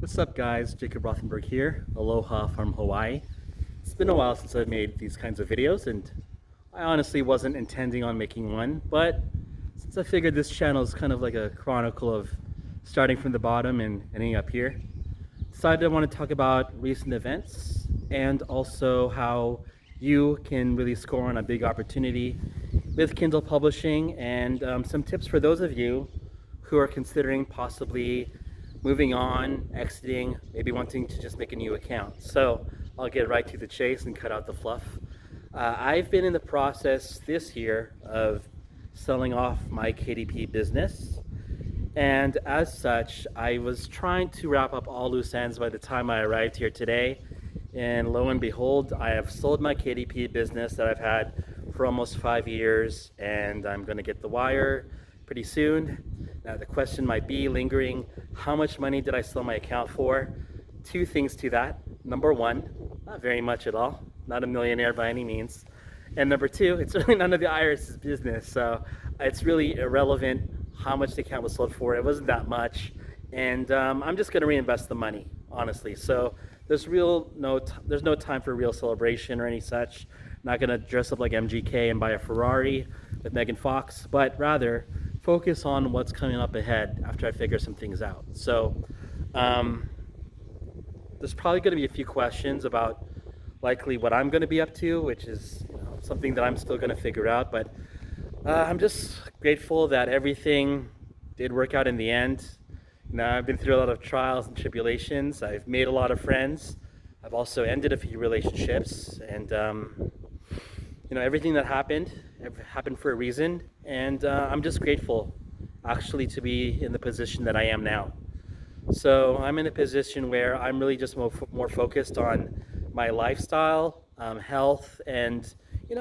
What's up guys, Jacob Rothenberg here, aloha from Hawaii. It's been a while since I've made these kinds of videos and I honestly wasn't intending on making one, but since I figured this channel is kind of like a chronicle of starting from the bottom and ending up here, decided I want to talk about recent events and also how you can really score on a big opportunity with Kindle publishing and some tips for those of you who are considering possibly moving on, exiting, maybe wanting to just make a new account. So I'll get right to the chase and cut out the fluff. I've been in the process this year of selling off my KDP business. And as such, I was trying to wrap up all loose ends by the time I arrived here today. And lo and behold, I have sold my KDP business that I've had for almost 5 years, and I'm gonna get the wire pretty soon. Now the question might be lingering, how much money did I sell my account for? Two things to that. Number one, not very much at all. Not a millionaire by any means. And number two, it's really none of the IRS's business. So it's really irrelevant how much the account was sold for. It wasn't that much. And I'm just gonna reinvest the money, honestly. So there's no time for real celebration or any such. Not gonna dress up like MGK and buy a Ferrari with Megan Fox, but rather focus on what's coming up ahead after I figure some things out. So there's probably going to be a few questions about likely what I'm going to be up to, which is something that I'm still going to figure out. But I'm just grateful that everything did work out in the end. I've been through a lot of trials and tribulations. I've made a lot of friends. I've also ended a few relationships, and everything that happened for a reason, and I'm just grateful actually to be in the position that I am now. So I'm in a position where I'm really just more focused on my lifestyle, health, and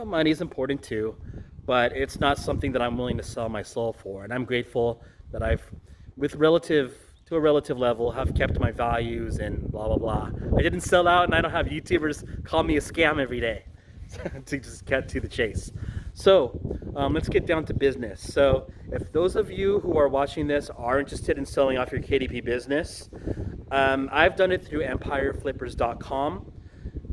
money is important too, but it's not something that I'm willing to sell my soul for. And I'm grateful that I've, to a relative level, have kept my values and blah blah blah. I didn't sell out, and I don't have YouTubers call me a scam every day. To just get to the chase. So let's get down to business. So if those of you who are watching this are interested in selling off your KDP business, I've done it through empireflippers.com.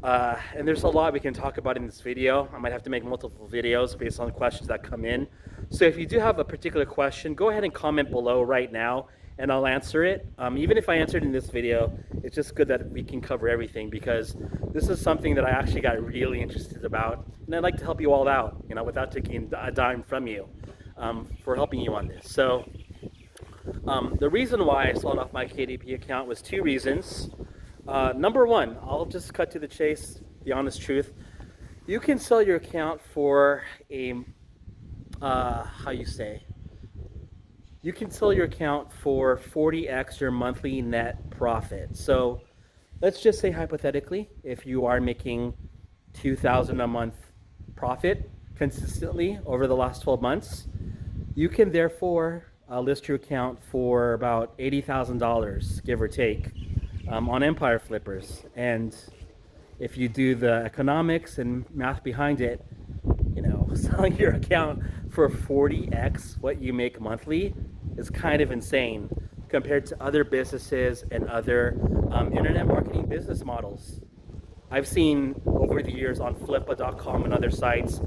And there's a lot we can talk about in this video. I might have to make multiple videos based on questions that come in. So if you do have a particular question, go ahead and comment below right now and I'll answer it. Even if I answered in this video, it's just good that we can cover everything, because this is something that I actually got really interested about, and I'd like to help you all out, without taking a dime from you for helping you on this. So the reason why I sold off my KDP account was two reasons. Number one, I'll just cut to the chase, the honest truth. You can sell your account for a, you can sell your account for 40x your monthly net profit. So let's just say hypothetically, if you are making $2,000 a month profit consistently over the last 12 months, you can therefore list your account for about $80,000, give or take, on Empire Flippers. And if you do the economics and math behind it, selling your account for 40x what you make monthly is kind of insane compared to other businesses and other internet marketing business models. I've seen over the years on flippa.com and other sites,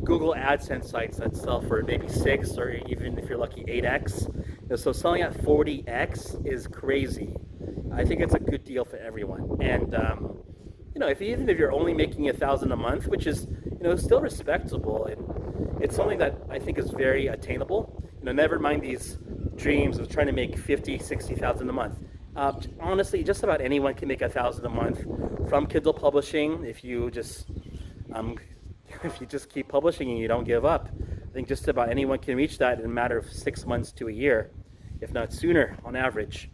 Google AdSense sites that sell for maybe 6 or even if you're lucky 8x. So selling at 40x is crazy. I think it's a good deal for everyone. And even if you're only making $1,000 a month, which is still respectable, and it's something that I think is very attainable. Never mind these dreams of trying to make 50, 60,000 a month. Honestly, just about anyone can make 1,000 a month from Kindle publishing if you just keep publishing and you don't give up. I think just about anyone can reach that in a matter of 6 months to a year, if not sooner on average.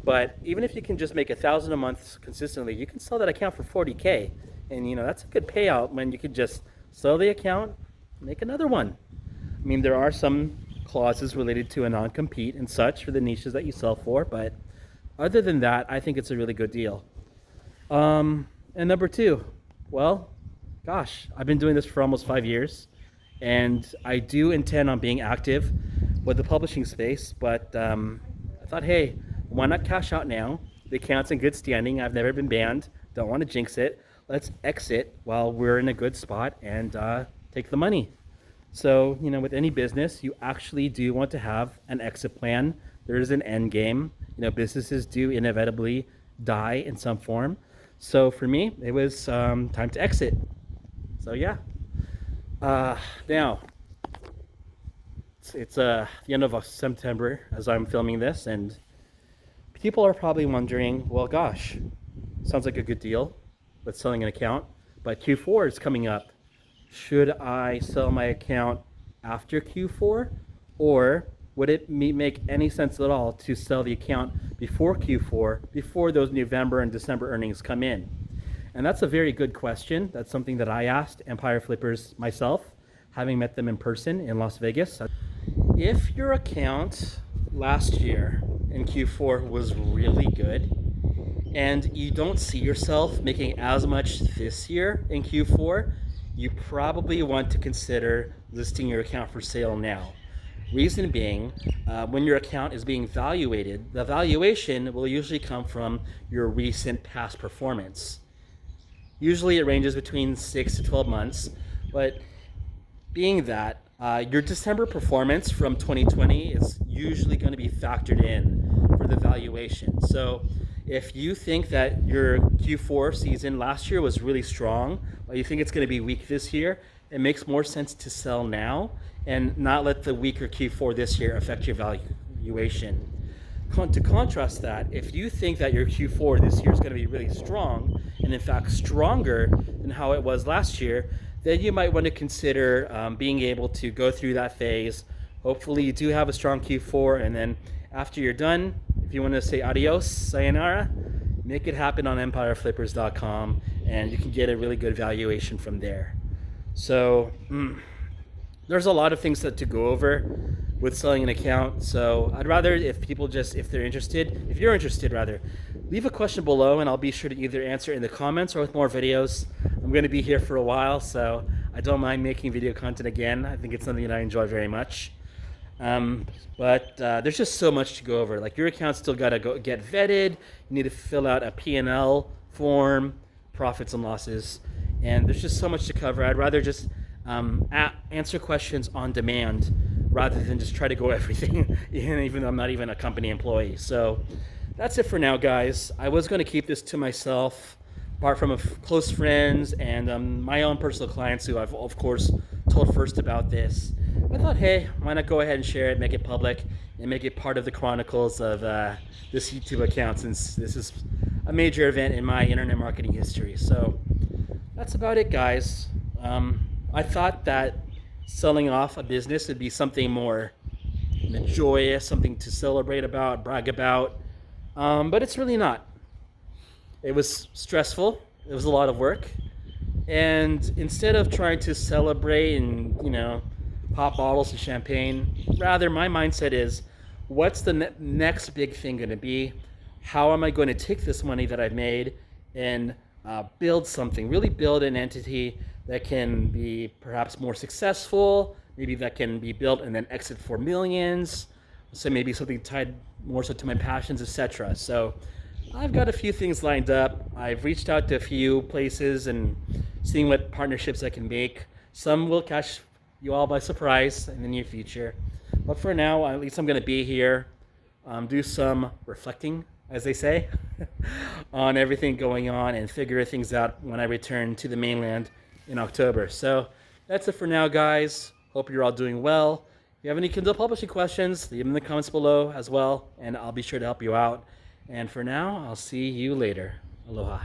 But even if you can just make 1,000 a month consistently, you can sell that account for 40K. And that's a good payout when you could just sell the account, make another one. I mean, there are some clauses related to a non-compete and such for the niches that you sell for, but other than that, I think it's a really good deal. And number two, well, gosh, I've been doing this for almost 5 years, and I do intend on being active with the publishing space, but I thought, hey, why not cash out now? The account's in good standing. I've never been banned. Don't want to jinx it. Let's exit while we're in a good spot and take the money. So, with any business, you actually do want to have an exit plan. There's an end game. Businesses do inevitably die in some form. So for me, it was time to exit. So yeah. Now, it's the end of September as I'm filming this, and people are probably wondering, well, gosh, sounds like a good deal with selling an account, but Q4 is coming up. Should I sell my account after Q4, or would it make any sense at all to sell the account before Q4, before those November and December earnings come in? And that's a very good question. That's something that I asked Empire Flippers myself, having met them in person in Las Vegas. If your account last year in Q4 was really good, and you don't see yourself making as much this year in Q4, you probably want to consider listing your account for sale now. Reason being, when your account is being valuated, the valuation will usually come from your recent past performance. Usually it ranges between 6 to 12 months, but being that your December performance from 2020 is usually going to be factored in for the valuation. So if you think that your Q4 season last year was really strong, but you think it's going to be weak this year, it makes more sense to sell now and not let the weaker Q4 this year affect your valuation. To contrast that, if you think that your Q4 this year is going to be really strong, and in fact stronger than how it was last year, then you might want to consider being able to go through that phase. Hopefully you do have a strong Q4, and then after you're done, if you want to say adios, sayonara, make it happen on empireflippers.com, and you can get a really good valuation from there. So there's a lot of things to go over with selling an account. So I'd rather if you're interested rather, leave a question below and I'll be sure to either answer in the comments or with more videos. I'm going to be here for a while, so I don't mind making video content again. I think it's something that I enjoy very much. But there's just so much to go over. Like, your account's still got to get vetted. You need to fill out a P&L form, profits and losses, and there's just so much to cover. I'd rather just answer questions on demand rather than just try to go everything, even though I'm not even a company employee. So that's it for now, guys. I was going to keep this to myself, apart from close friends and my own personal clients who I've, of course, told first about this. I thought, hey, why not go ahead and share it, make it public, and make it part of the chronicles of this YouTube account, since this is a major event in my internet marketing history. So that's about it, guys. I thought that selling off a business would be something more joyous, something to celebrate about, brag about, but it's really not. It was stressful. It was a lot of work. And instead of trying to celebrate and, pop bottles of champagne, rather my mindset is, what's the next big thing going to be? How am I going to take this money that I've made and build something, really build an entity that can be perhaps more successful, maybe that can be built and then exit for millions, so maybe something tied more so to my passions, etc. So I've got a few things lined up. I've reached out to a few places and seeing what partnerships I can make. Some will catch you all by surprise in the near future, but for now, at least I'm going to be here, do some reflecting, as they say, on everything going on and figure things out when I return to the mainland in October. So that's it for now, guys. Hope you're all doing well. If you have any Kindle publishing questions, leave them in the comments below as well, and I'll be sure to help you out. And for now, I'll see you later. Aloha.